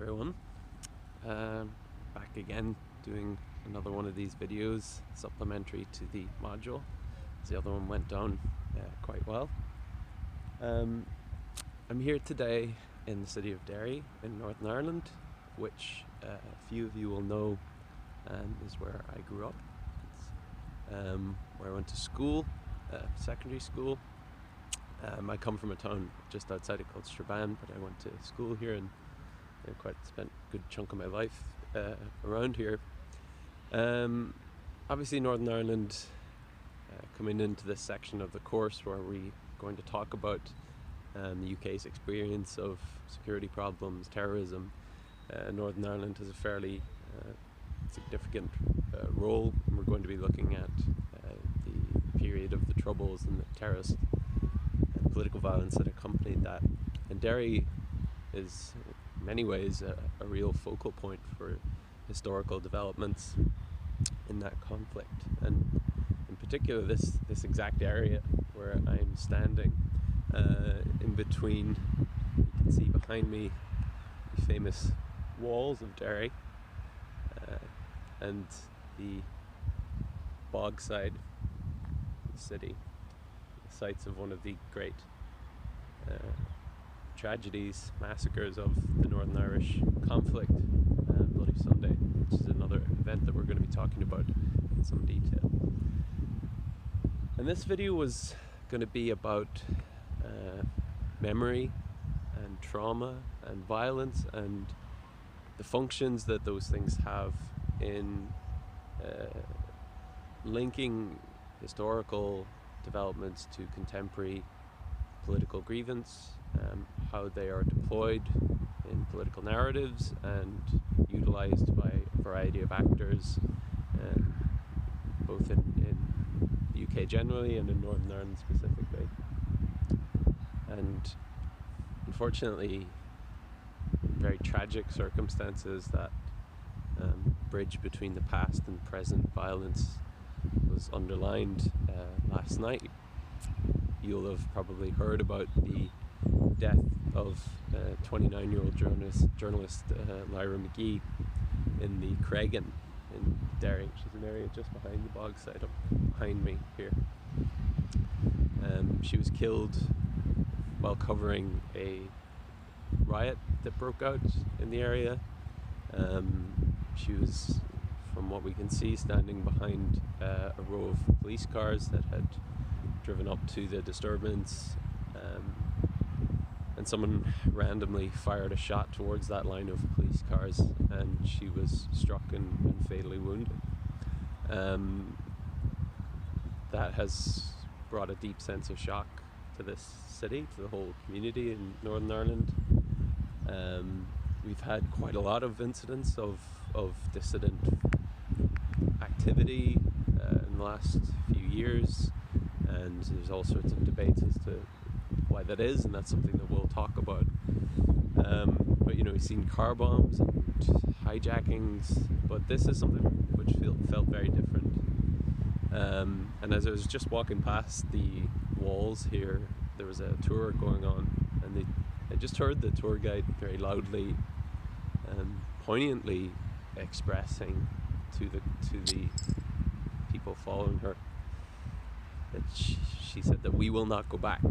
everyone. Back again doing another one of these videos, supplementary to the module. The other one went down quite well. I'm here today in the city of Derry in Northern Ireland, which a few of you will know is where I grew up. It's where I went to school, secondary school. I come from a town just outside it called Strabane, but I went to school here and spent a good chunk of my life around here. Obviously Northern Ireland, coming into this section of the course where we're going to talk about the UK's experience of security problems, terrorism. Northern Ireland has a fairly significant role, and we're going to be looking at the period of the Troubles and the terrorist and political violence that accompanied that. And Derry is in many ways a real focal point for historical developments in that conflict, and in particular this exact area where I'm standing, in between, you can see behind me the famous walls of Derry and the Bogside city, the sites of one of the great tragedies, massacres of the Northern Irish conflict, Bloody Sunday, which is another event that we're going to be talking about in some detail. And this video was going to be about memory and trauma and violence and the functions that those things have in linking historical developments to contemporary political grievance, how they are deployed in political narratives and utilized by a variety of actors, both in the UK generally and in Northern Ireland specifically. And unfortunately, very tragic circumstances that bridge between the past and present violence was underlined last night. You'll have probably heard about the death of 29-year-old journalist Lyra McGee in the Cregan in Derry, which is an area just behind the Bogside, up behind me here. She was killed while covering a riot that broke out in the area. She was, from what we can see, standing behind a row of police cars that had driven up to the disturbance, and someone randomly fired a shot towards that line of police cars, and she was struck and fatally wounded. That has brought a deep sense of shock to this city, to the whole community in Northern Ireland. We've had quite a lot of incidents of dissident activity in the last few years, and there's all sorts of debates as to why that is, and that's something that we'll talk about. But we've seen car bombs and hijackings, but this is something which felt very different. And as I was just walking past the walls here, there was a tour going on, and I just heard the tour guide very loudly and poignantly expressing to the people following her that she said that we will not go back.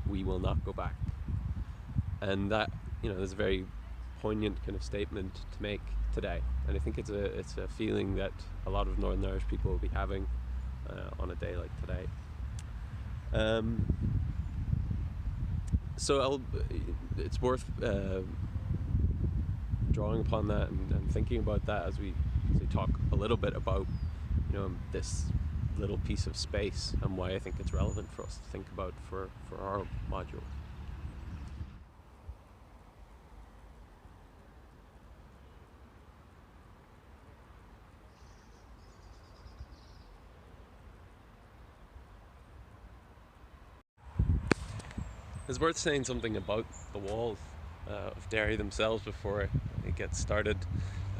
We will not go back. And that, is a very poignant kind of statement to make today. And I think it's a feeling that a lot of Northern Irish people will be having on a day like today. So it's worth drawing upon that and thinking about that as we talk a little bit about this little piece of space and why I think it's relevant for us to think about for our module. It's worth saying something about the walls of Derry themselves before it gets started,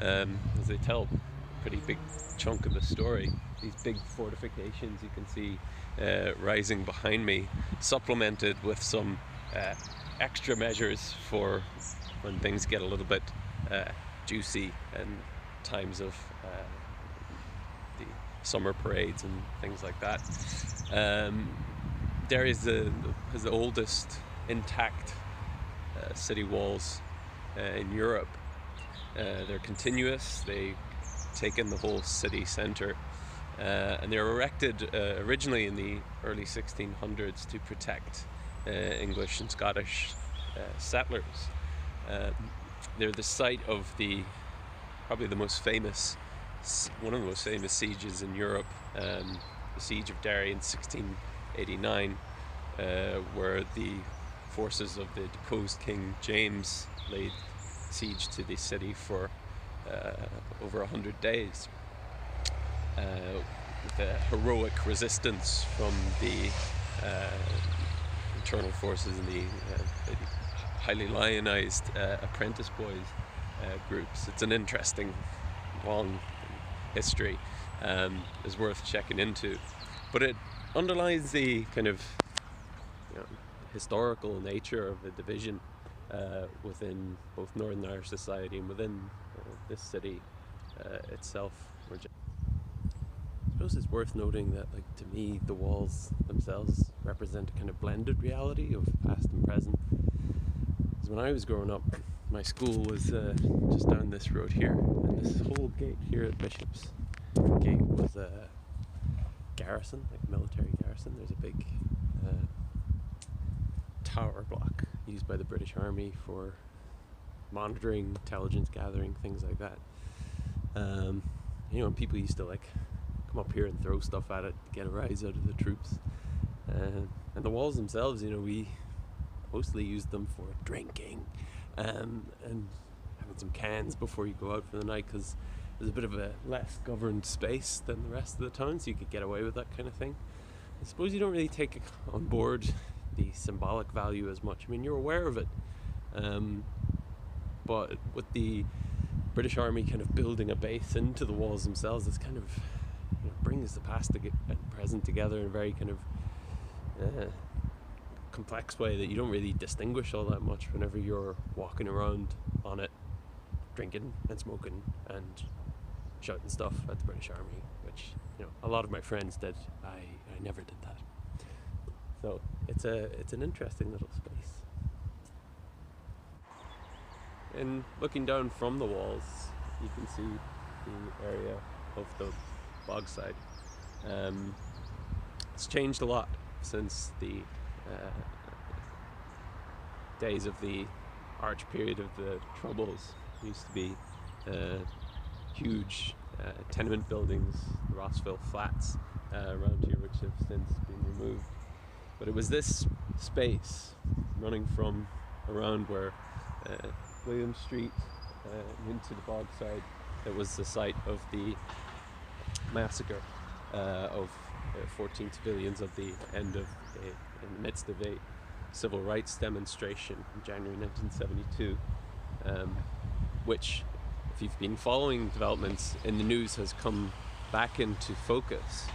as they tell a pretty big chunk of the story. These big fortifications you can see rising behind me, supplemented with some extra measures for when things get a little bit juicy and times of the summer parades and things like that. Derry has the oldest intact city walls in Europe. They're continuous. They take in the whole city centre, and they were erected originally in the early 1600s to protect English and Scottish settlers. They're the site of probably the most famous, one of the most famous sieges in Europe, the siege of Derry in 1689, where the forces of the deposed King James laid siege to the city for over 100 days, with a heroic resistance from the internal forces and the highly lionized apprentice boys groups. It's an interesting long history, is worth checking into, but it underlines the kind of historical nature of the division within both Northern Irish society and within this city itself. I suppose it's worth noting that, like, to me, the walls themselves represent a kind of blended reality of past and present. Because when I was growing up, my school was just down this road here, and this whole gate here at Bishop's Gate was a garrison, like a military garrison. There's a big tower block used by the British Army for monitoring, intelligence gathering, things like that. And people used to come up here and throw stuff at it to get a rise out of the troops. And the walls themselves, we mostly used them for drinking and having some cans before you go out for the night, because there's a bit of a less governed space than the rest of the town, so you could get away with that kind of thing. I suppose you don't really take on board the symbolic value as much. I mean, you're aware of it, but with the British Army kind of building a base into the walls themselves, this kind of brings the past and present together in a very kind of complex way that you don't really distinguish all that much whenever you're walking around on it, drinking and smoking and shouting stuff at the British Army, which a lot of my friends did. I never did that. So it's an interesting little space. And looking down from the walls, you can see the area of the bogside. It's changed a lot since the days of the arch period of the Troubles. It used to be huge tenement buildings, the Rossville Flats around here, which have since been removed. But it was this space running from around where William Street into the bogside that was the site of the massacre of 14 civilians at the end of in the midst of a civil rights demonstration in January 1972, which, if you've been following developments in the news, has come back into focus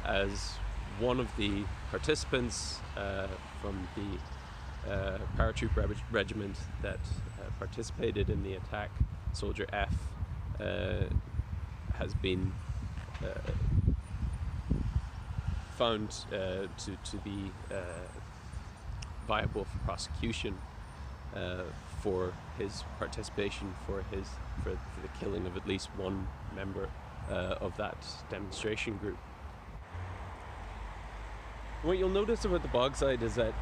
as one of the participants from the paratroop regiment that participated in the attack, Soldier F, has been found to be viable for prosecution for his participation, for the killing of at least one member of that demonstration group. What you'll notice about the bogside is that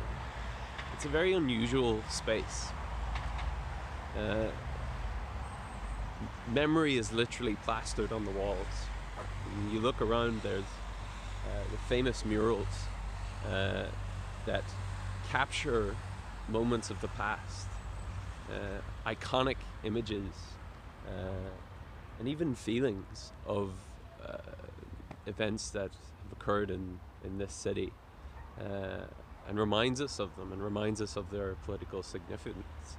it's a very unusual space. Memory is literally plastered on the walls. When you look around, there's the famous murals that capture moments of the past, iconic images, and even feelings of events that have occurred in this city, and reminds us of them and reminds us of their political significance.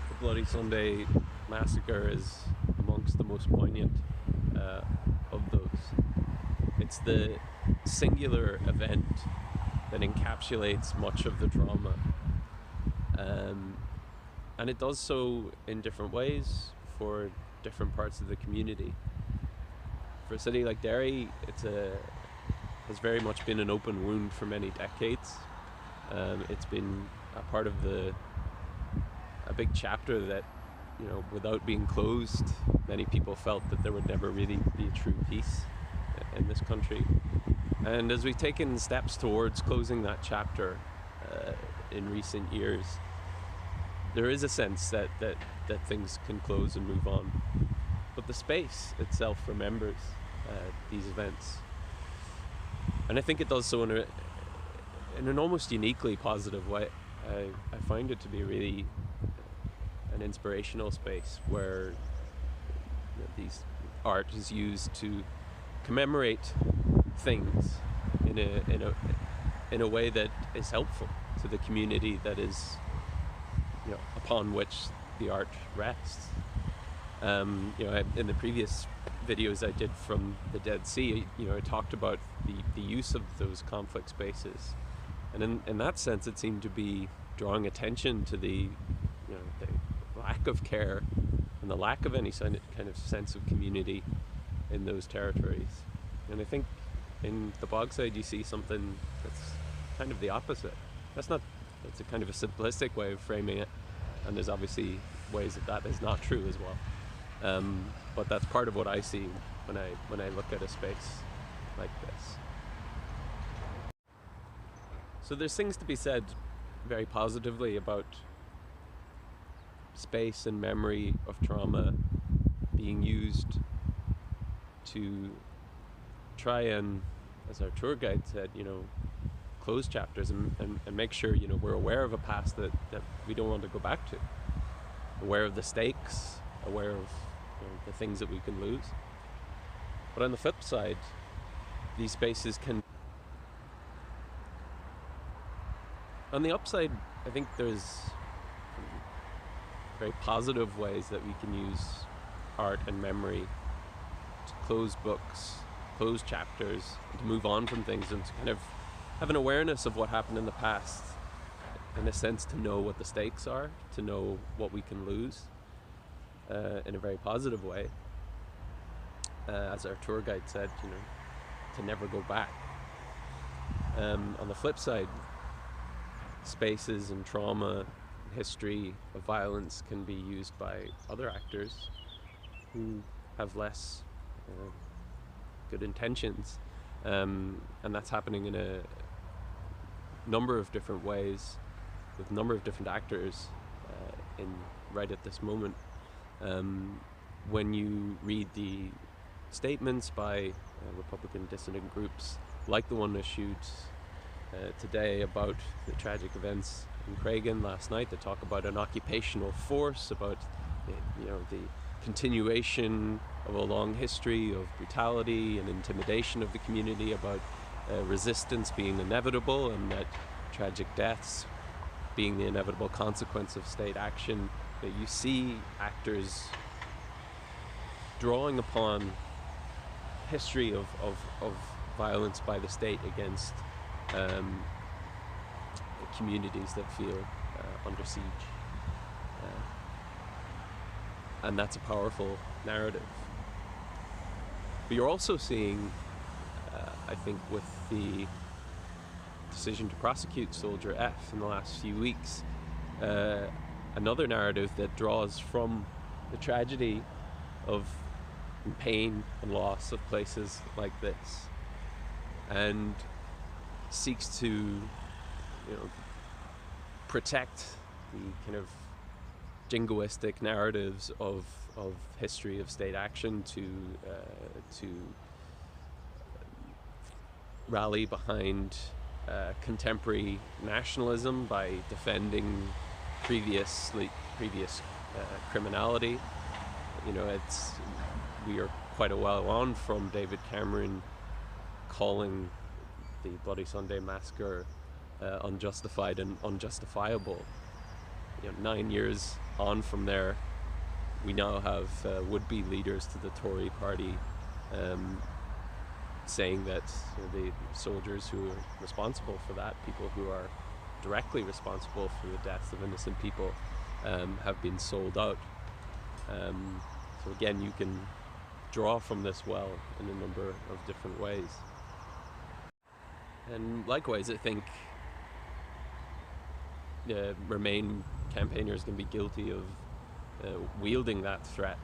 The Bloody Sunday massacre is amongst the most poignant of those. It's the singular event that encapsulates much of the trauma. And it does so in different ways for different parts of the community. For a city like Derry, has very much been an open wound for many decades. It's been a part of a big chapter that, without being closed, many people felt that there would never really be a true peace in this country. And as we've taken steps towards closing that chapter in recent years, there is a sense that things can close and move on. But the space itself remembers these events. And I think it does so in an almost uniquely positive way. I find it to be really an inspirational space where these art is used to commemorate things in a way that is helpful to the community that is, upon which the art rests. In the previous videos I did from the Dead Sea, I talked about the use of those conflict spaces, and in that sense, it seemed to be drawing attention to the lack of care and the lack of any kind of sense of community in those territories. And I think in the Bogside you see something that's kind of the opposite. That's a kind of a simplistic way of framing it, and there's obviously ways that is not true as well. But that's part of what I see when I look at a space like this. So there's things to be said very positively about space and memory of trauma being used to try and, as our tour guide said, close chapters and make sure we're aware of a past that we don't want to go back to, aware of the stakes, aware of the things that we can lose. But on the flip side, these spaces can, on the upside, I think there's very positive ways that we can use art and memory to close books, close chapters, and to move on from things, and to kind of have an awareness of what happened in the past, in a sense to know what the stakes are, to know what we can lose in a very positive way. As our tour guide said, to never go back. On the flip side, spaces and trauma, history of violence can be used by other actors who have less good intentions, and that's happening in a number of different ways with a number of different actors right at this moment. When you read the statements by Republican dissident groups like the one issued today about the tragic events in Craigan last night, that talk about an occupational force, about the continuation of a long history of brutality and intimidation of the community, about resistance being inevitable and that tragic deaths being the inevitable consequence of state action, that you see actors drawing upon history of violence by the state against communities that feel under siege. And that's a powerful narrative. But you're also seeing, I think, with the decision to prosecute Soldier F in the last few weeks, another narrative that draws from the tragedy of pain and loss of places like this, and seeks to protect the kind of jingoistic narratives of history of state action, to rally behind contemporary nationalism by defending previous criminality. We are quite a while on from David Cameron calling the Bloody Sunday massacre unjustified and unjustifiable. 9 years on from there, we now have would-be leaders to the Tory party saying that the soldiers who are responsible for that, people who are directly responsible for the deaths of innocent people, have been sold out. So again, you can draw from this well in a number of different ways. And likewise, I think Remain campaigners can be guilty of wielding that threat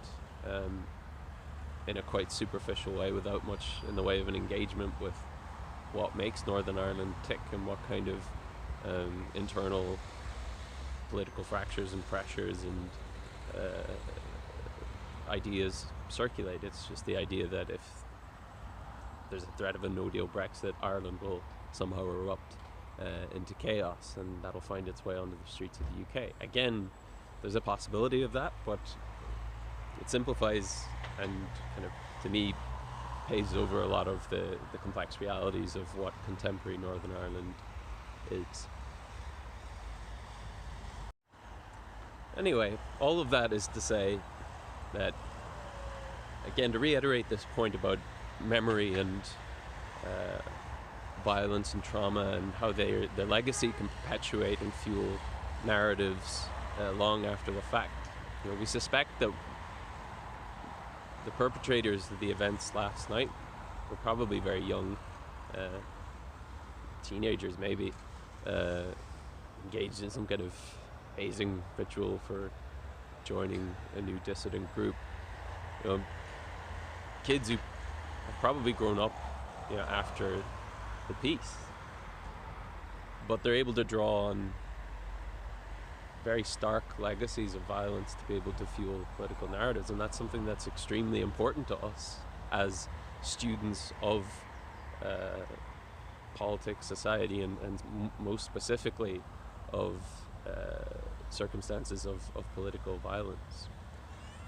in a quite superficial way, without much in the way of an engagement with what makes Northern Ireland tick and what kind of internal political fractures and pressures and ideas circulate. It's just the idea that if there's a threat of a no-deal Brexit, Ireland will somehow erupt into chaos, and that'll find its way onto the streets of the UK. Again, there's a possibility of that, but it simplifies and kind of, to me, paves over a lot of the complex realities of what contemporary Northern Ireland is. Anyway, all of that is to say that, again, to reiterate this point about memory and violence and trauma, and how their legacy can perpetuate and fuel narratives long after the fact. We suspect that the perpetrators of the events last night were probably very young, teenagers maybe, engaged in some kind of hazing ritual for joining a new dissident group. Kids who have probably grown up, after the peace, but they're able to draw on very stark legacies of violence to be able to fuel political narratives, and that's something that's extremely important to us as students of politics, society, and most specifically of circumstances of political violence.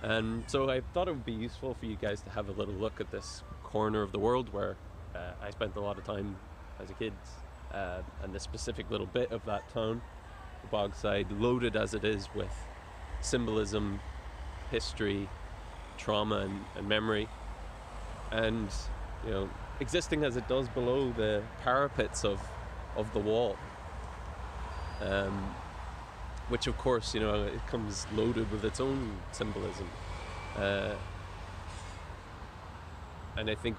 And so I thought it would be useful for you guys to have a little look at this corner of the world where I spent a lot of time as a kid, and this specific little bit of that town, the Bogside, loaded as it is with symbolism, history, trauma, and memory, and existing as it does below the parapets of the wall, which of course it comes loaded with its own symbolism, and I think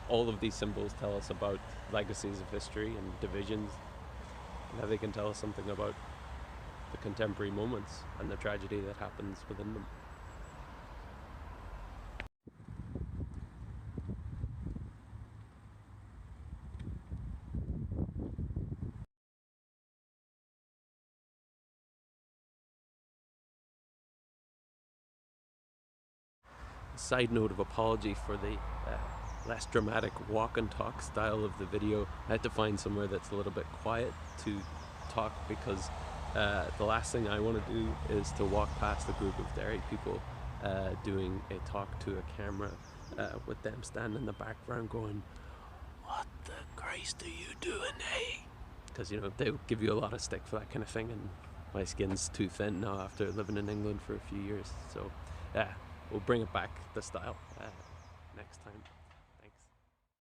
all of these symbols tell us about legacies of history and divisions, and how they can tell us something about the contemporary moments and the tragedy that happens within them. Side note of apology for the less dramatic walk and talk style of the video. I had to find somewhere that's a little bit quiet to talk, because the last thing I want to do is to walk past a group of Derry people doing a talk to a camera with them standing in the background going, "What the Christ are you doing, hey?" Because they give you a lot of stick for that kind of thing, and my skin's too thin now after living in England for a few years. So we'll bring it back, the style, next time.